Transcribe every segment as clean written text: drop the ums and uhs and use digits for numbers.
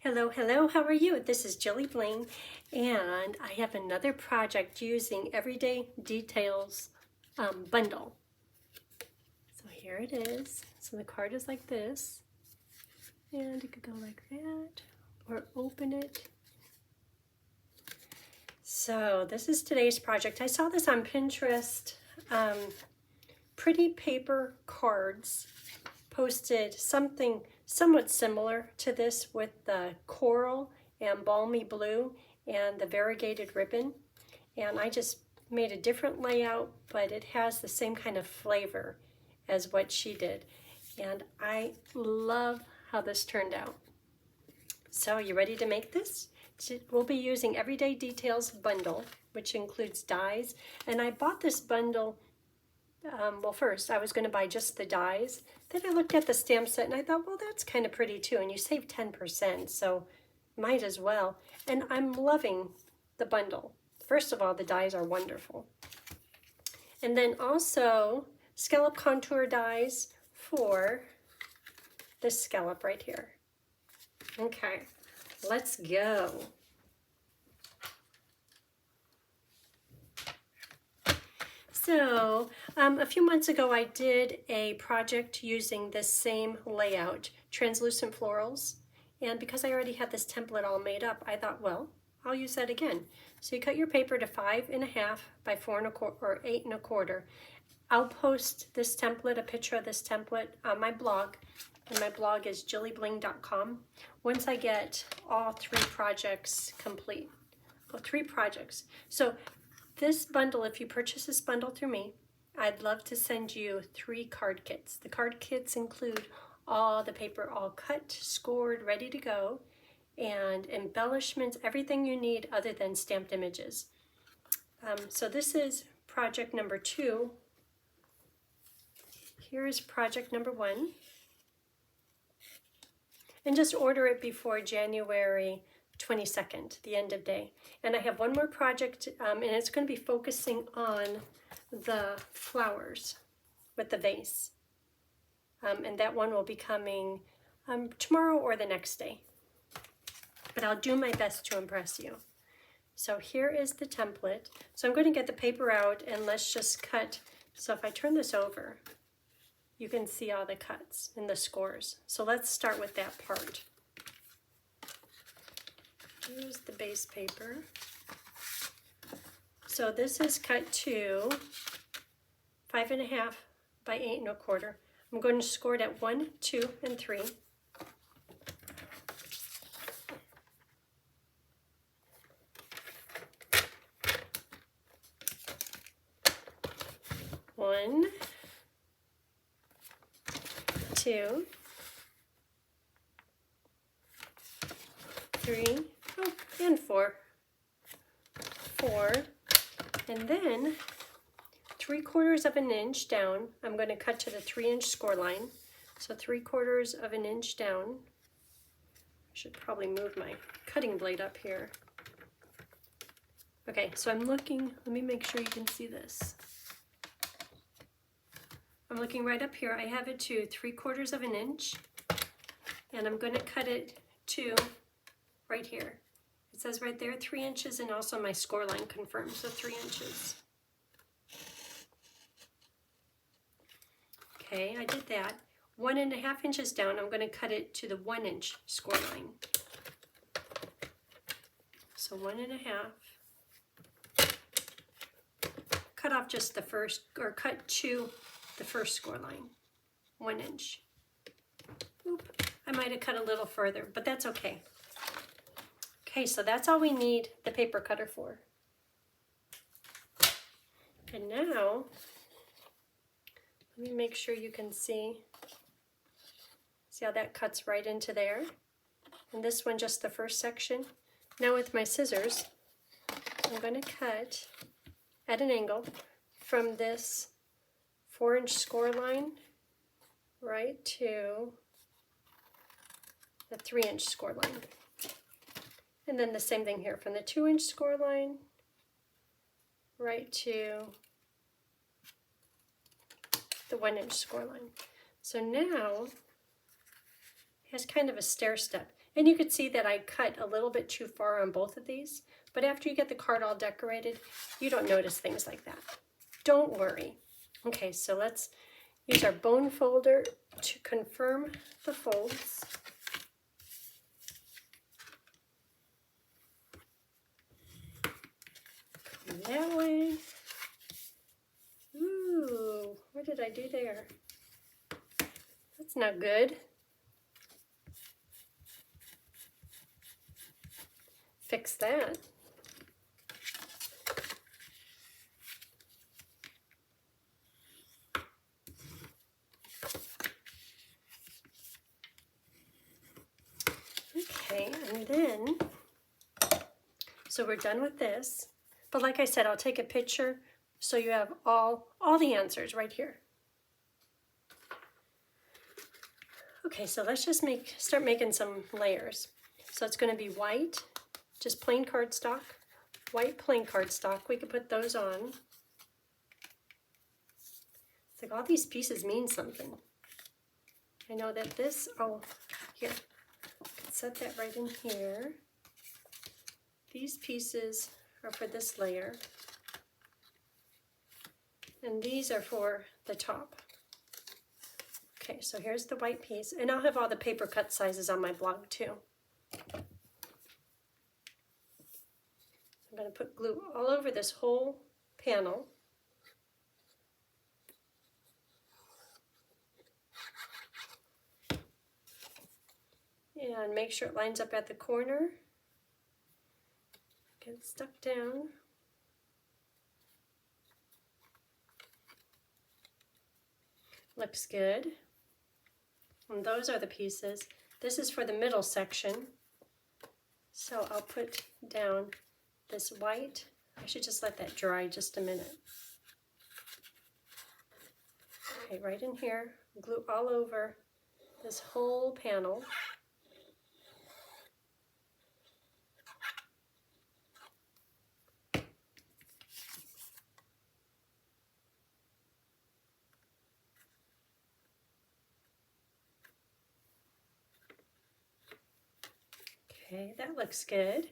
Hello, hello, how are you? This is Jilly Bling, and I have another project using Everyday Details bundle. So here it is. So the card is like this, and it could go like that, or open it. So this is today's project. I saw this on Pinterest. Pretty paper cards posted something somewhat similar to this with the coral and balmy blue and the variegated ribbon, and I just made a different layout, but it has the same kind of flavor as what she did, and I love how this turned out. So you ready to make this? We'll be using Everyday Details bundle, which includes dies, and I bought this bundle. Well, first I was going to buy just the dies. Then I looked at the stamp set and I thought, well, that's kind of pretty too, and you save 10%, so might as well. And I'm loving the bundle. First of all, the dies are wonderful. And then also scallop contour dies for this scallop right here. Okay, let's go. So a few months ago I did a project using this same layout, translucent florals, and because I already had this template all made up, I thought, well, I'll use that again. So you cut your paper to 5.5 by 4.25 or 8.25. I'll post this template, a picture of this template on my blog, and my blog is jillybling.com. Once I get all 3 projects complete. Well, 3 projects. So this bundle, if you purchase this bundle through me, I'd love to send you 3 card kits. The card kits include all the paper all cut, scored, ready to go, and embellishments, everything you need other than stamped images. So this is project number 2. Here is project number 1. And just order it before January 22nd, the end of day. And I have one more project, and it's going to be focusing on the flowers with the vase. And that one will be coming tomorrow or the next day. But I'll do my best to impress you. So here is the template. So I'm going to get the paper out and let's just cut. So if I turn this over, you can see all the cuts and the scores. So let's start with that part. Here's the base paper. So this is cut to 5.5 by 8.25. I'm going to score it at 1, 2, and 3. One, 2, 3, oh, and 4. 4, and then 3/4 of an inch down, I'm going to cut to the 3-inch score line. So 3/4 of an inch down. I should probably move my cutting blade up here. Okay, so I'm looking, let me make sure you can see this. I'm looking right up here. I have it to 3/4 of an inch, and I'm going to cut it to right here. It says right there 3 inches, and also my score line confirmed, so 3 inches. Okay, I did that. 1.5 inches down, I'm going to cut it to the 1-inch score line. So 1.5. Cut off just the first, or cut to the first score line, 1 inch. Oop, I might have cut a little further, but that's okay. Okay, so that's all we need the paper cutter for. And now, let me make sure you can see. See how that cuts right into there? And this one, just the first section. Now with my scissors, I'm going to cut at an angle from this 4-inch score line right to the 3-inch score line. And then the same thing here, from the 2-inch score line right to the 1-inch score line. So now it has kind of a stair step. And you could see that I cut a little bit too far on both of these, but after you get the card all decorated, you don't notice things like that. Don't worry. Okay, so let's use our bone folder to confirm the folds. Come that way. Ooh, what did I do there? That's not good. Fix that. Okay, and then, so we're done with this. But like I said, I'll take a picture so you have all the answers right here. Okay, so let's just start making some layers. So it's going to be white, just plain cardstock, white plain cardstock. We could put those on. It's like all these pieces mean something. I know that this, oh, here, set that right in here. These pieces are for this layer, and these are for the top. Okay, so here's the white piece, and I'll have all the paper cut sizes on my blog too. I'm going to put glue all over this whole panel. And make sure it lines up at the corner. Get it stuck down. Looks good. And those are the pieces. This is for the middle section. So I'll put down this white. I should just let that dry just a minute. Okay, right in here, glue all over this whole panel. Okay, that looks good.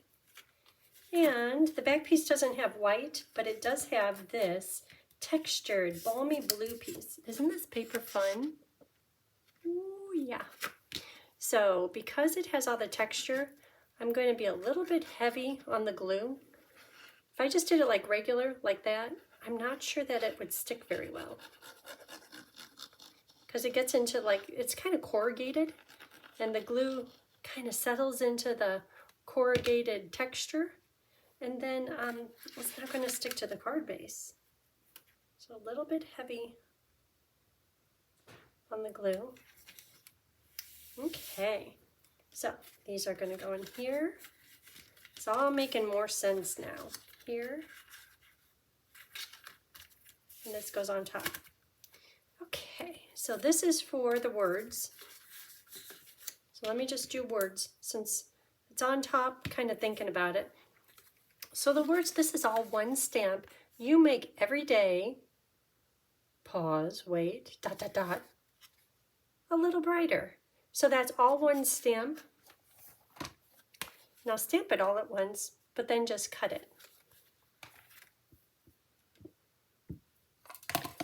And the back piece doesn't have white, but it does have this textured balmy blue piece. Isn't this paper fun? Ooh, yeah. So because it has all the texture, I'm going to be a little bit heavy on the glue. If I just did it like regular, like that, I'm not sure that it would stick very well. Because it gets into like, it's kind of corrugated, and the glue kind of settles into the corrugated texture, and then it's not going to stick to the card base. So a little bit heavy on the glue. Okay, so these are going to go in here. It's all making more sense now. Here, and this goes on top. Okay, so this is for the words. So let me just do words since it's on top, kind of thinking about it. So the words, this is all one stamp. You make every day, pause, wait, dot, dot, dot, a little brighter. So that's all one stamp. Now stamp it all at once, but then just cut it.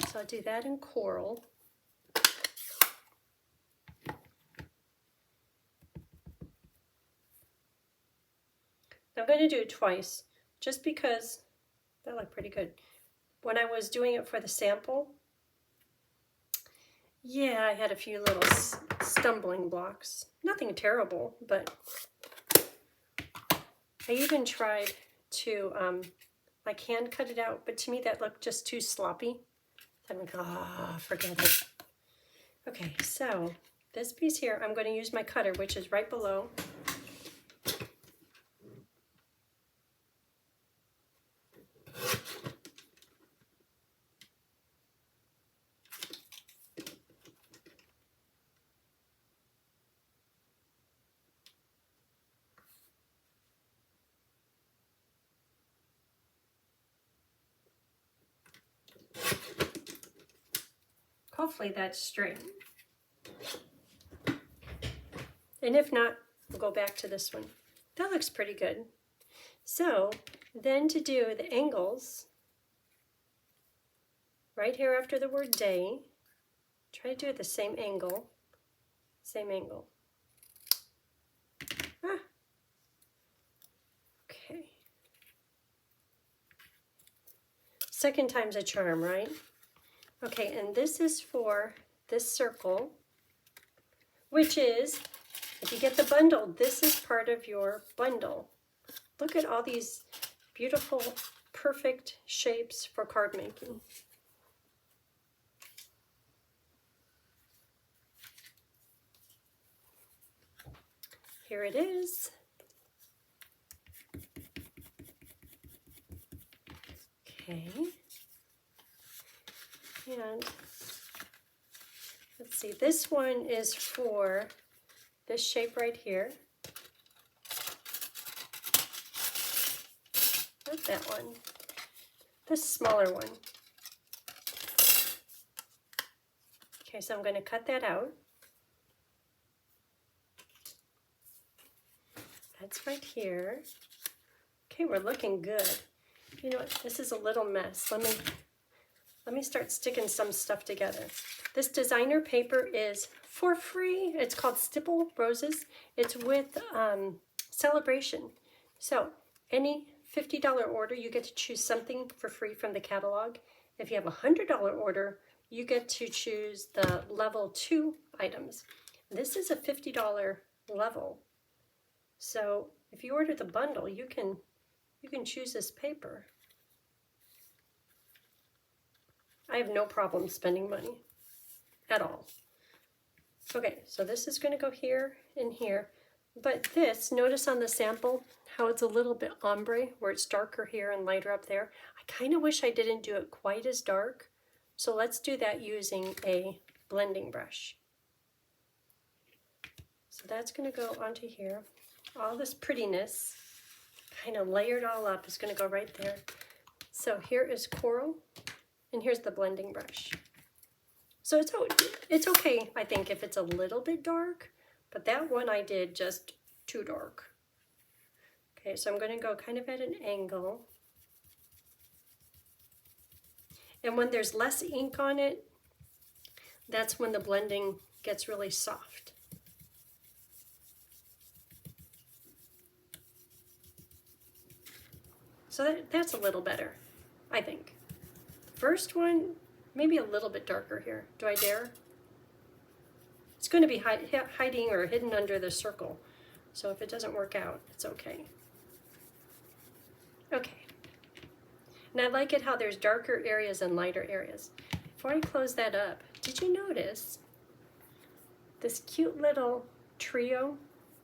So I'll do that in coral. I'm going to do it twice, just because that looked pretty good. When I was doing it for the sample, yeah, I had a few little stumbling blocks. Nothing terrible, but I even tried to like hand cut it out, but to me that looked just too sloppy. So I'm like, ah, forget it. Okay, so this piece here, I'm going to use my cutter, which is right below. Hopefully that's straight. And if not, we'll go back to this one. That looks pretty good. So then to do the angles, right here after the word day, try to do it the same angle, same angle. Ah. Okay. Second time's a charm, right? Okay, and this is for this circle, which is, if you get the bundle, this is part of your bundle. Look at all these beautiful, perfect shapes for card making. Here it is. Okay. And let's see, this one is for this shape right here. Not that one. This smaller one. Okay, so I'm going to cut that out. That's right here. Okay, we're looking good. You know what? This is a little mess. Let me start sticking some stuff together. This designer paper is for free. It's called Stipple Roses. It's with Celebration. So any $50 order, you get to choose something for free from the catalog. If you have a $100 order, you get to choose the level 2 items. This is a $50 level. So if you order the bundle, you can choose this paper. I have no problem spending money at all. Okay, so this is going to go here and here. But this, notice on the sample how it's a little bit ombre, where it's darker here and lighter up there. I kind of wish I didn't do it quite as dark. So let's do that using a blending brush. So that's going to go onto here. All this prettiness, kind of layered all up, is going to go right there. So here is coral, and here's the blending brush. So it's okay, I think, if it's a little bit dark, but that one I did just too dark. Okay, so I'm going to go kind of at an angle. And when there's less ink on it, that's when the blending gets really soft. So that's a little better, I think. The first one, maybe a little bit darker here. Do I dare? It's going to be hiding or hidden under the circle. So if it doesn't work out, it's okay. Okay. And I like it how there's darker areas and lighter areas. Before I close that up, did you notice this cute little trio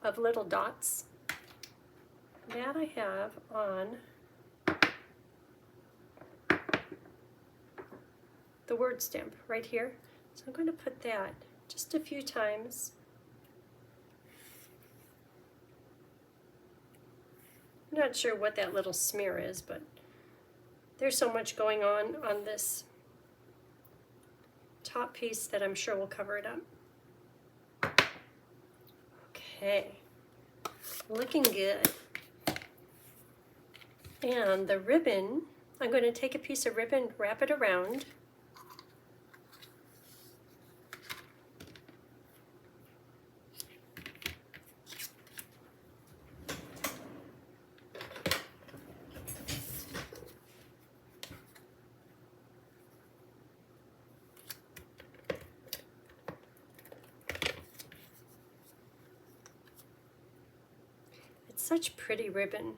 of little dots? That I have on the word stamp right here. So I'm going to put that just a few times. I'm not sure what that little smear is, but there's so much going on this top piece that I'm sure will cover it up. Okay, looking good. And the ribbon, I'm going to take a piece of ribbon, wrap it around. Such pretty ribbon.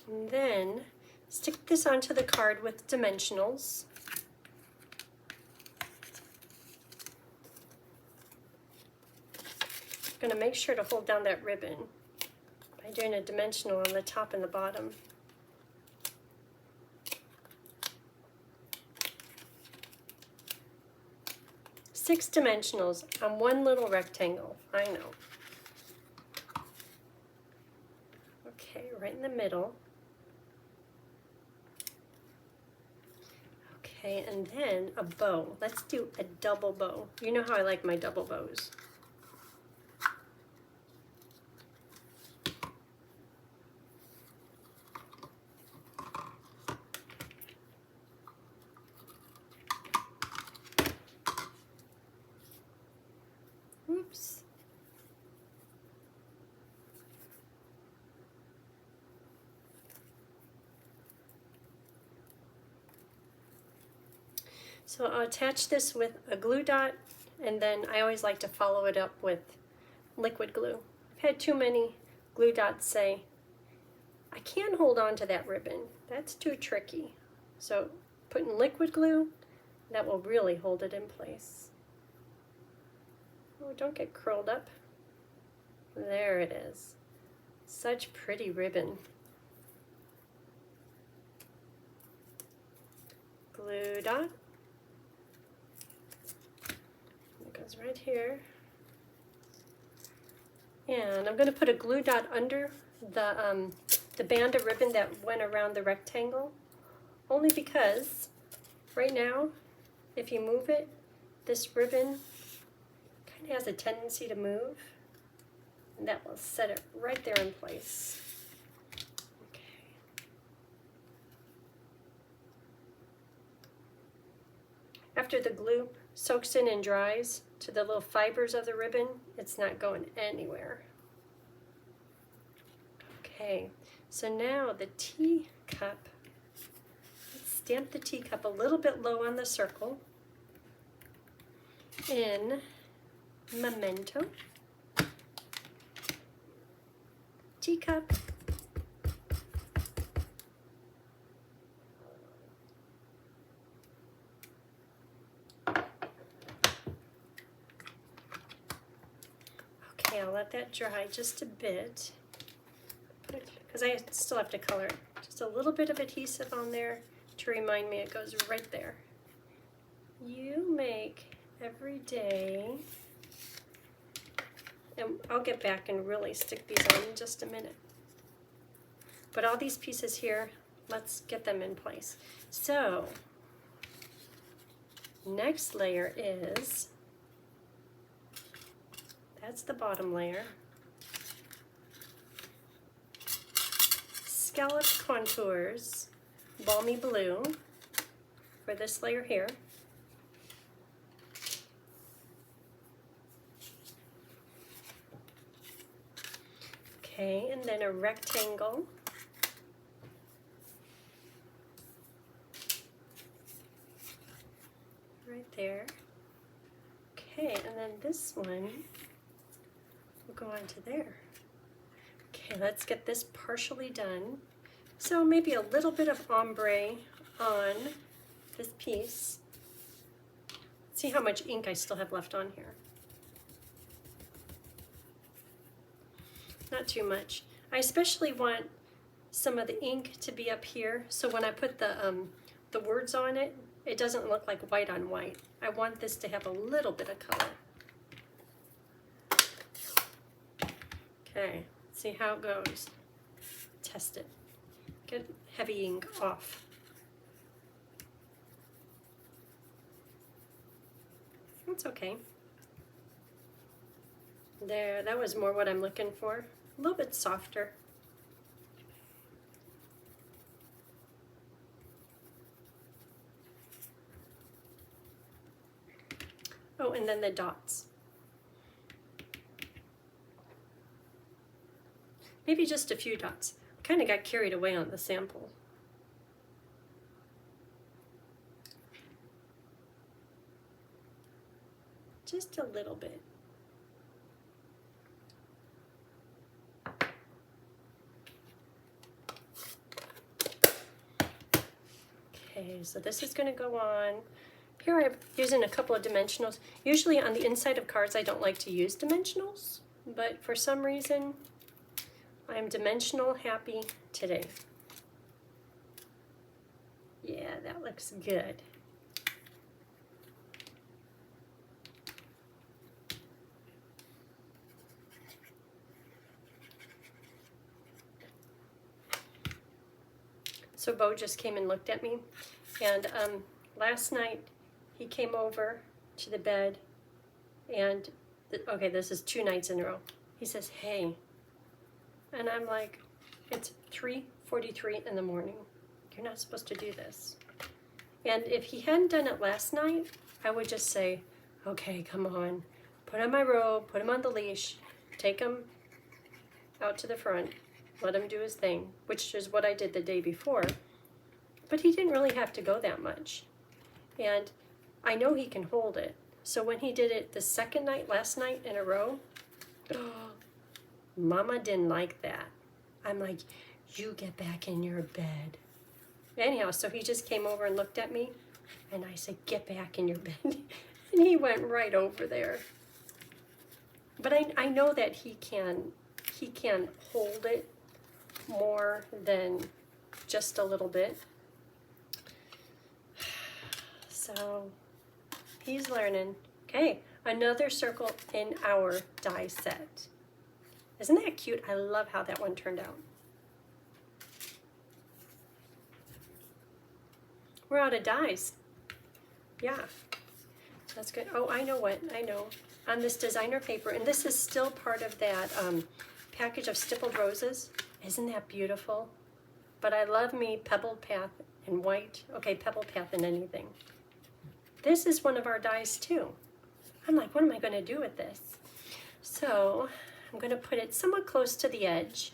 And then stick this onto the card with dimensionals. I'm going to make sure to hold down that ribbon by doing a dimensional on the top and the bottom. Six dimensionals on one little rectangle. I know. Okay, right in the middle. Okay, and then a bow. Let's do a double bow. You know how I like my double bows. Oops. So I'll attach this with a glue dot, and then I always like to follow it up with liquid glue. I've had too many glue dots say, I can't hold on to that ribbon. That's too tricky. So putting liquid glue, that will really hold it in place. Oh, don't get curled up. There it is. Such pretty ribbon. Glue dot. It goes right here. And I'm going to put a glue dot under the band of ribbon that went around the rectangle, only because right now, if you move it, this ribbon kind of has a tendency to move, and that will set it right there in place. Okay. After the glue soaks in and dries to the little fibers of the ribbon, it's not going anywhere. Okay, so now the teacup, let's stamp the teacup a little bit low on the circle in Memento, teacup, okay, I'll let that dry just a bit, because I still have to color it. Just a little bit of adhesive on there to remind me it goes right there. You make every day, and I'll get back and really stick these on in just a minute. But all these pieces here, let's get them in place. So, next layer is, that's the bottom layer. Scalloped contours, balmy blue for this layer here. Okay, and then a rectangle. Right there. Okay, and then this one will go onto there. Okay, let's get this partially done. So maybe a little bit of ombre on this piece. See how much ink I still have left on here. Not too much. I especially want some of the ink to be up here, so when I put the words on it, it doesn't look like white on white. I want this to have a little bit of color. Okay, see how it goes. Test it. Get heavy ink off. That's okay. There, that was more what I'm looking for. A little bit softer. Oh, and then the dots. Maybe just a few dots. Kind of got carried away on the sample. Just a little bit. Okay, so this is going to go on. Here I'm using a couple of dimensionals. Usually on the inside of cards I don't like to use dimensionals, but for some reason I'm dimensional happy today. Yeah, that looks good. So Bo just came and looked at me, and last night he came over to the bed and, okay, this is 2 nights in a row. He says, hey, and I'm like, it's 3:43 in the morning. You're not supposed to do this. And if he hadn't done it last night, I would just say, okay, come on, put on my robe, put him on the leash, take him out to the front, let him do his thing, which is what I did the day before. But he didn't really have to go that much. And I know he can hold it. So when he did it the second night, last night in a row, oh, Mama didn't like that. I'm like, you get back in your bed. Anyhow, so he just came over and looked at me, and I said, get back in your bed. And he went right over there. But I know that he can hold it more than just a little bit. So he's learning. Okay, another circle in our die set. Isn't that cute? I love how that one turned out. We're out of dies. Yeah, that's good. Oh, I know what, I know. On this designer paper, and this is still part of that package of stippled roses. Isn't that beautiful? But I love me pebbled path in white. Okay, pebble path in anything. This is one of our dies too. I'm like, what am I gonna do with this? So I'm gonna put it somewhat close to the edge.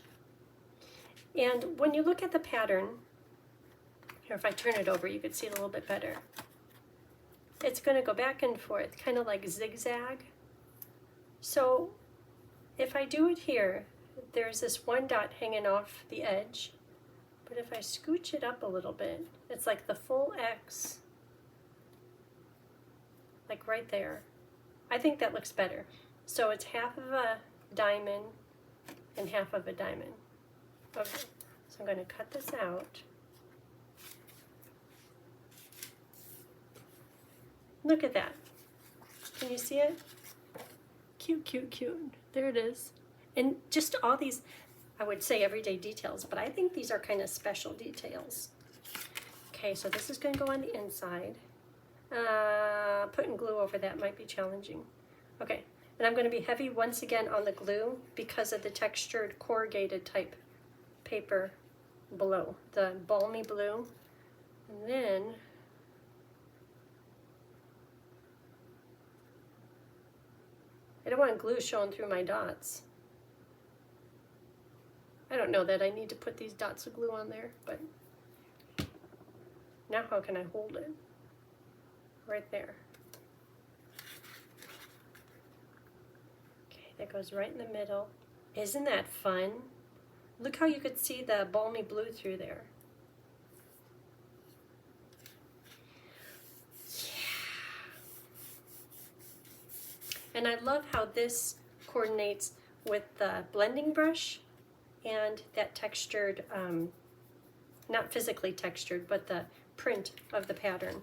And when you look at the pattern, here, if I turn it over, you could see it a little bit better. It's gonna go back and forth, kind of like zigzag. So if I do it here, there's this one dot hanging off the edge. But if I scooch it up a little bit, it's like the full X, like right there. I think that looks better. So it's half of a diamond and half of a diamond. Okay, so I'm going to cut this out. Look at that. Can you see it? Cute, cute, cute. There it is. And just all these, I would say everyday details, but I think these are kind of special details. Okay, so this is going to go on the inside. Putting glue over that might be challenging. Okay, and I'm going to be heavy once again on the glue because of the textured corrugated type paper below, the balmy blue. And then I don't want glue showing through my dots. I don't know that I need to put these dots of glue on there, but now how can I hold it? Right there. Okay, that goes right in the middle. Isn't that fun? Look how you could see the balmy blue through there. And I love how this coordinates with the blending brush and that textured, not physically textured, but the print of the pattern.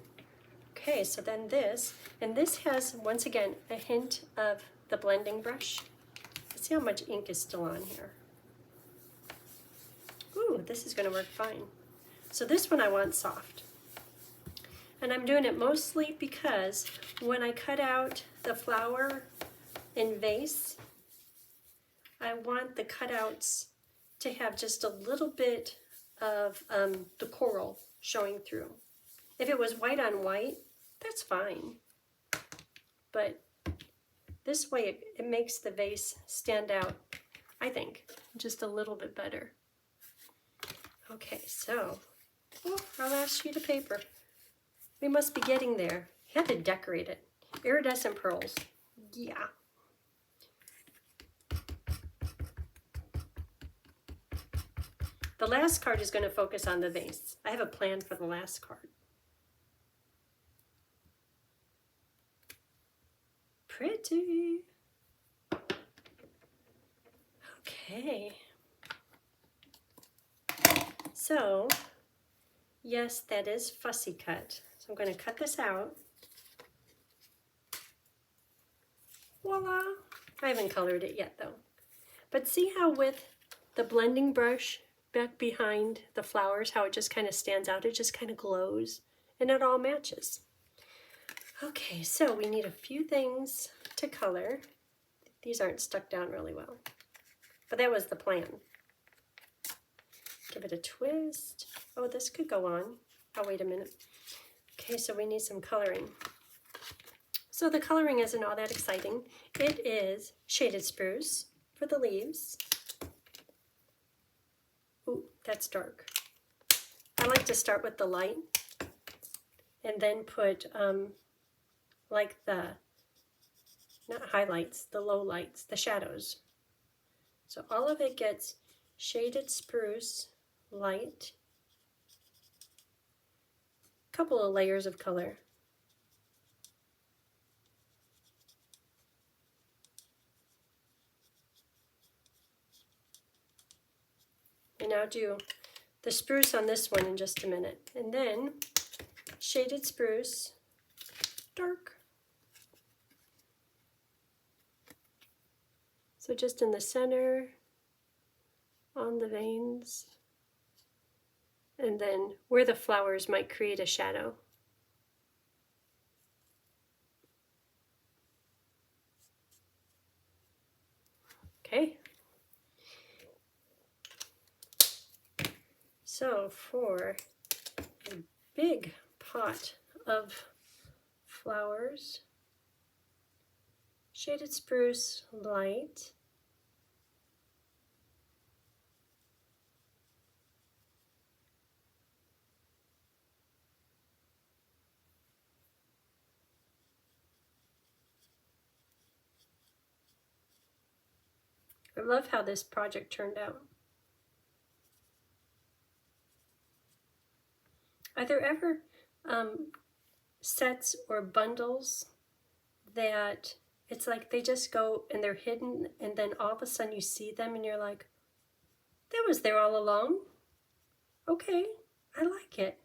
Okay, so then this, and this has, once again, a hint of the blending brush. Let's see how much ink is still on here. Ooh, this is gonna work fine. So this one I want soft. And I'm doing it mostly because when I cut out the flower in Vase, I want the cutouts to have just a little bit of the coral showing through. If it was white on white, that's fine. But this way it makes the vase stand out, I think, just a little bit better. Okay, so, oh, our last sheet of paper. We must be getting there. You have to decorate it. Iridescent pearls. Yeah. The last card is going to focus on the vase. I have a plan for the last card. Pretty. Okay. So, yes, that is fussy cut. So I'm going to cut this out. Voila! I haven't colored it yet though. But see how with the blending brush back behind the flowers, how it just kind of stands out, it just kind of glows. and it all matches. Okay, so we need a few things to color. These aren't stuck down really well, but that was the plan. Give it a twist. Oh, this could go on. Oh, wait a minute. Okay, so we need some coloring. So the coloring isn't all that exciting. It is shaded spruce for the leaves. Ooh, that's dark. I like to start with the light and then put like the, not highlights, the low lights, the shadows. So all of it gets shaded spruce, light, a couple of layers of color. And I'll do the spruce on this one in just a minute. And then shaded spruce, dark. So just in the center, on the veins, and then where the flowers might create a shadow. Okay. So for a big pot of flowers, shaded spruce, light, I love how this project turned out. Are there ever sets or bundles that it's like they just go and they're hidden and then all of a sudden you see them and you're like, that was there all along? Okay, I like it.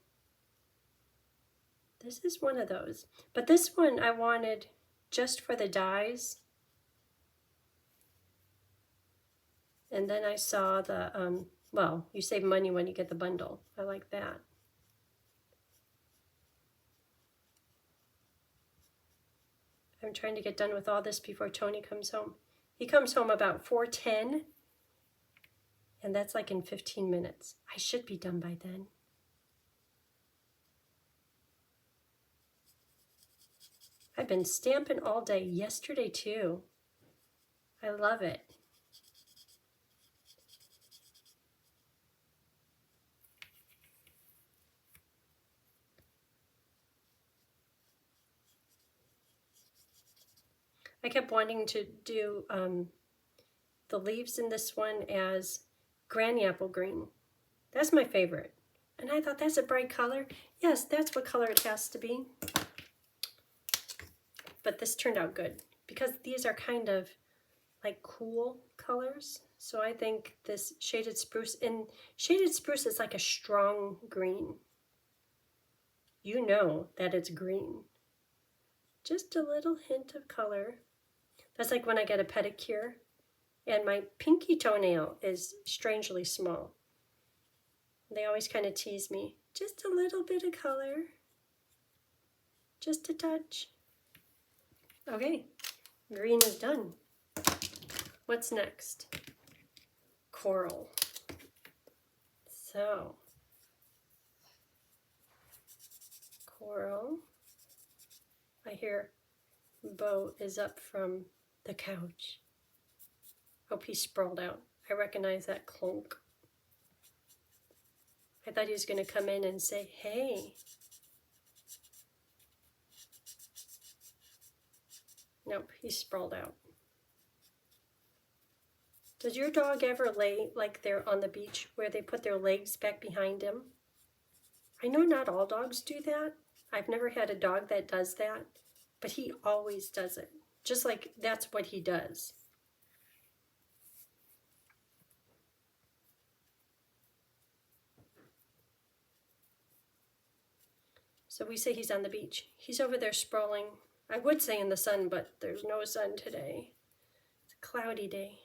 This is one of those. But this one I wanted just for the dies. And then I saw the, well, you save money when you get the bundle. I like that. I'm trying to get done with all this before Tony comes home. He comes home about 4:10, and that's like in 15 minutes. I should be done by then. I've been stamping all day, yesterday too. I love it. I kept wanting to do the leaves in this one as granny apple green. That's my favorite. And I thought, that's a bright color. Yes, that's what color it has to be. But this turned out good because these are kind of like cool colors. So I think this shaded spruce, and shaded spruce is like a strong green. You know that it's green. Just a little hint of color. That's like when I get a pedicure and my pinky toenail is strangely small. They always kind of tease me. Just a little bit of color. Just a touch. Okay, green is done. What's next? Coral. So, coral. I hear Bo is up from the couch. Hope he's sprawled out. I recognize that clunk. I thought he was going to come in and say, hey. Nope, he's sprawled out. Does your dog ever lay like they're on the beach where they put their legs back behind him? I know not all dogs do that. I've never had a dog that does that, but he always does it. Just like that's what he does. So we say he's on the beach. He's over there sprawling. I would say in the sun, but there's no sun today. It's a cloudy day.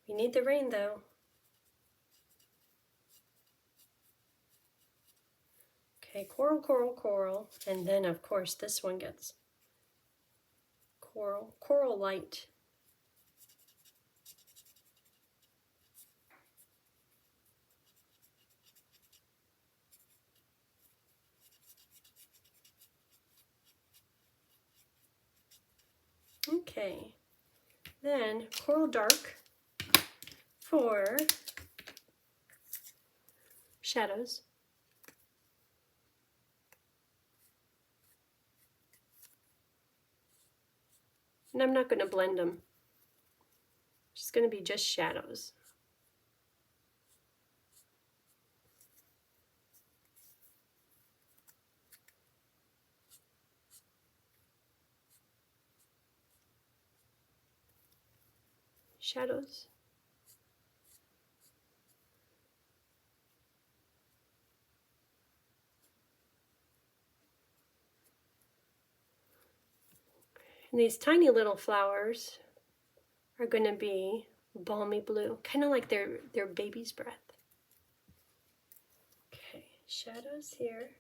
We need the rain though. Okay, coral, coral, coral, and then of course this one gets coral, coral light. Okay, then coral dark for shadows. And I'm not going to blend them. It's going to be just shadows. Shadows. And these tiny little flowers are going to be balmy blue, kind of like their baby's breath. Okay, shadows here.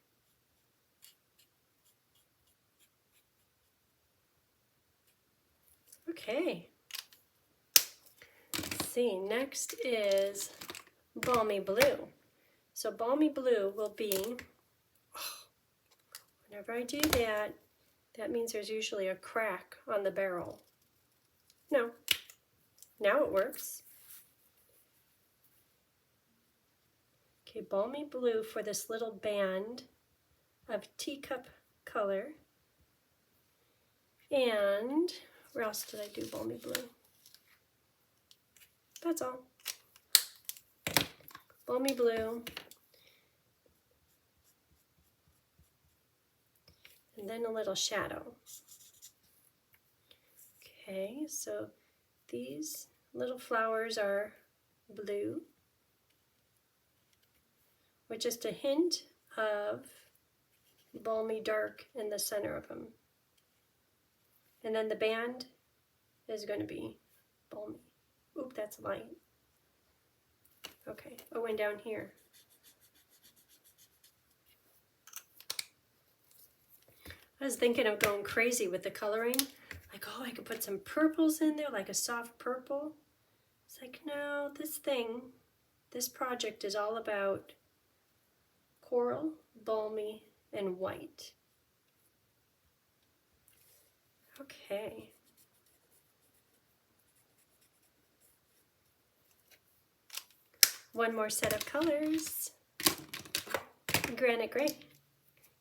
Okay. Let's see, next is balmy blue. So balmy blue will be, whenever I do that, that means there's usually a crack on the barrel. No, now it works. Okay, balmy blue for this little band of teacup color. And where else did I do balmy blue? That's all. Balmy blue. And then a little shadow. Okay, so these little flowers are blue with just a hint of balmy dark in the center of them. And then the band is going to be balmy. Oop, that's light. Okay, oh, and down here. I was thinking of going crazy with the coloring. Like, oh, I could put some purples in there, like a soft purple. It's like, no, this project is all about coral, balmy, and white. Okay. One more set of colors. Granite gray.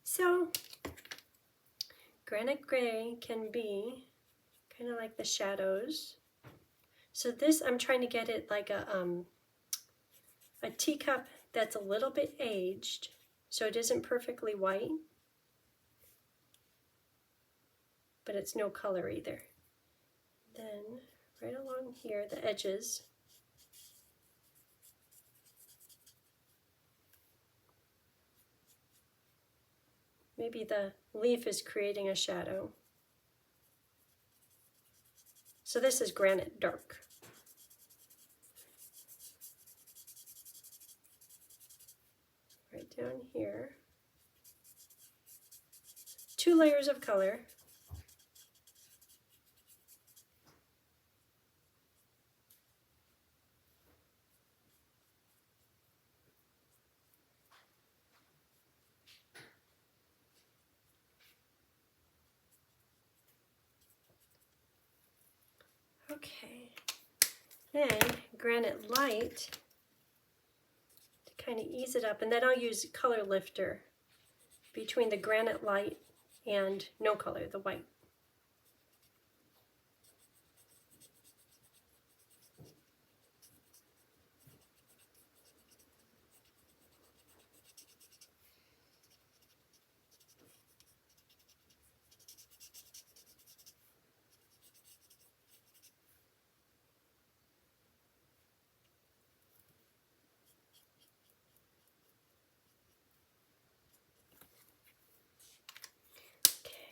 So, granite gray can be kind of like the shadows. So this, I'm trying to get it like a teacup that's a little bit aged, so it isn't perfectly white, but it's no color either. Then right along here, the edges, maybe the leaf is creating a shadow. So this is granite dark. Right down here. 2 layers of color. Okay, then granite light to kind of ease it up, and then I'll use color lifter between the granite light and no color, the white.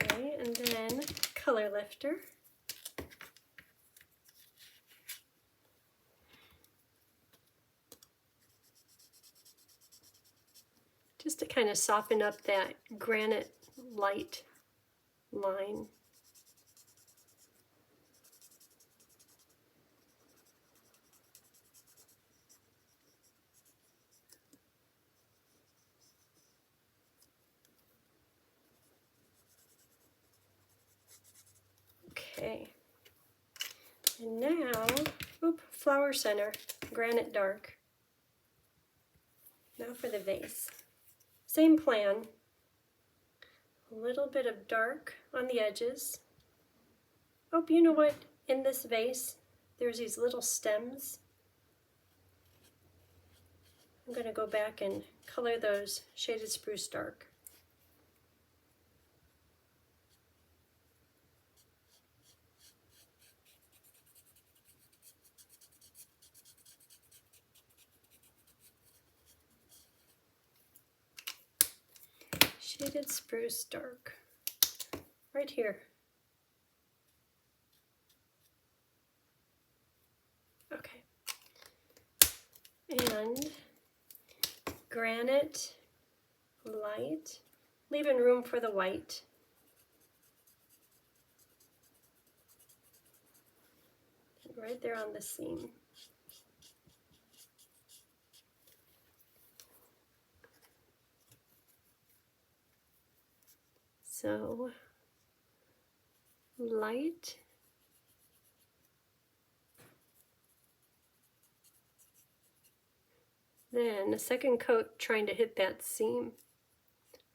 Okay, and then color lifter. just to kind of soften up that granite light line. Okay, and now, flower center, granite dark. Now for the vase. Same plan, a little bit of dark on the edges. Oh, you know what? In this vase, there's these little stems. I'm going to go back and color those shaded spruce dark. Shaded spruce dark, right here. Okay. And granite light, leaving room for the white. Right there on the seam. So, light. Then a second coat trying to hit that seam.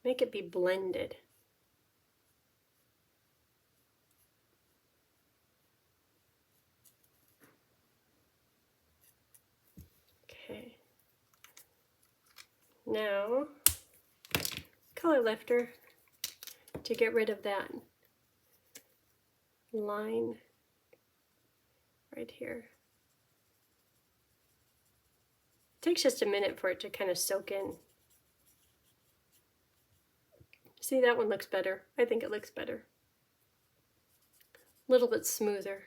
Make it be blended. Okay. Now, color lifter to get rid of that line right here. It takes just a minute for it to kind of soak in. See, that one looks better. I think it looks better. A little bit smoother.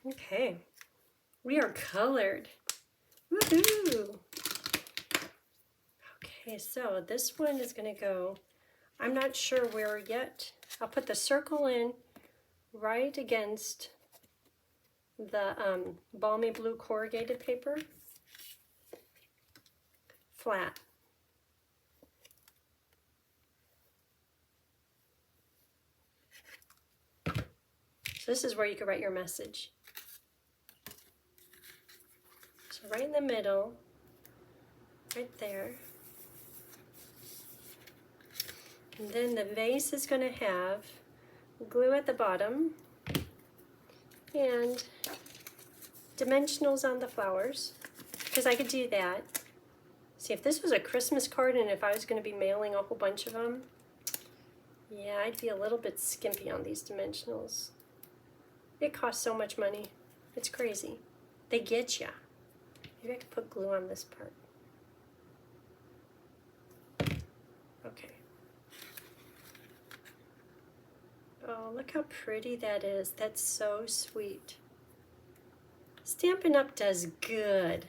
Okay, we are colored. Woohoo! Okay, so this one is going to go, I'm not sure where yet. I'll put the circle in right against the balmy blue corrugated paper. Flat. So this is where you could write your message. So right in the middle, right there. And then the vase is going to have glue at the bottom and dimensionals on the flowers, because I could do that. See, if this was a Christmas card and if I was going to be mailing a whole bunch of them, yeah, I'd be a little bit skimpy on these dimensionals. It costs so much money. It's crazy. They get ya. Maybe I could put glue on this part. Okay. Oh, look how pretty that is. That's so sweet. Stampin' Up! Does good.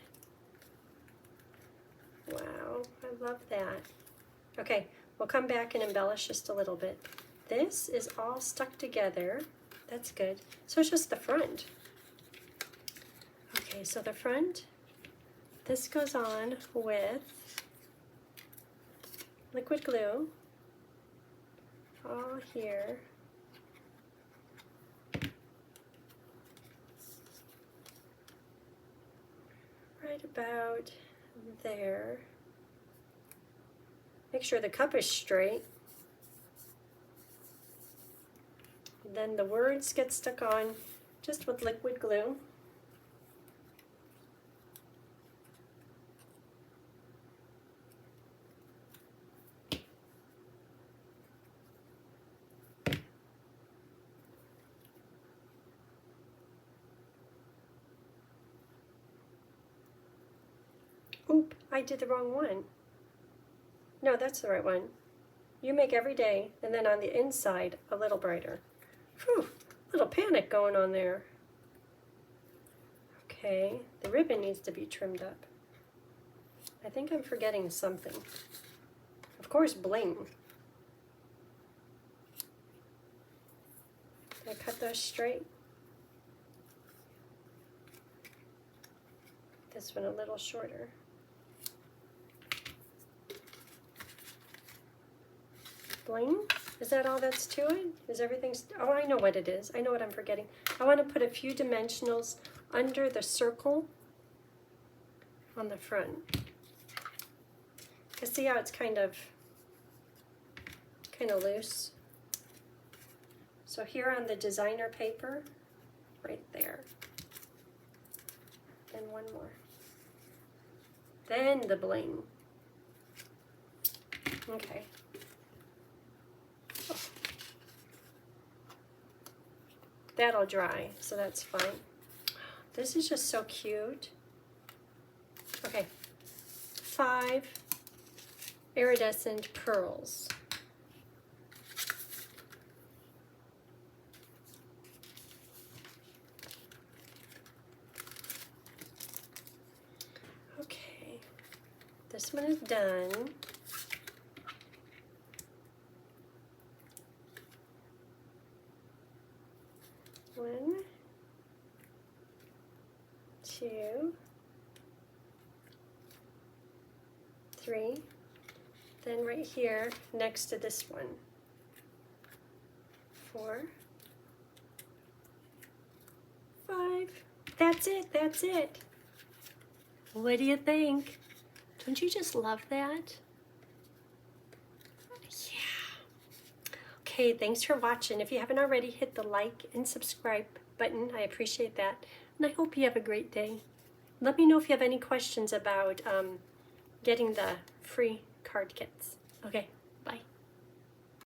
Wow, I love that. Okay, we'll come back and embellish just a little bit. This is all stuck together. That's good. So it's just the front. Okay, so the front, this goes on with liquid glue all here. Right about there. Make sure the cup is straight. Then the words get stuck on just with liquid glue. Oop, I did the wrong one. No, that's the right one. You make every day, and then on the inside, a little brighter. Whew, little panic going on there. Okay, the ribbon needs to be trimmed up. I think I'm forgetting something. Of course, bling. Did I cut those straight? This one a little shorter. Bling? Is that all that's to it? Is everything, oh, I know what it is. I know what I'm forgetting. I want to put a few dimensionals under the circle on the front. Because see how it's kind of loose? So here on the designer paper, right there. And one more. Then the bling. Okay. Oh. That'll dry, so that's fine. This is just so cute. Okay. 5 iridescent pearls. Okay, this one is done. One, 2, 3. Then right here next to this one, 4, 5. That's it, that's it. What do you think? Don't you just love that? Yeah. Okay, thanks for watching. If you haven't already, hit the like and subscribe button. I appreciate that. And I hope you have a great day. Let me know if you have any questions about getting the free card kits. Okay, bye.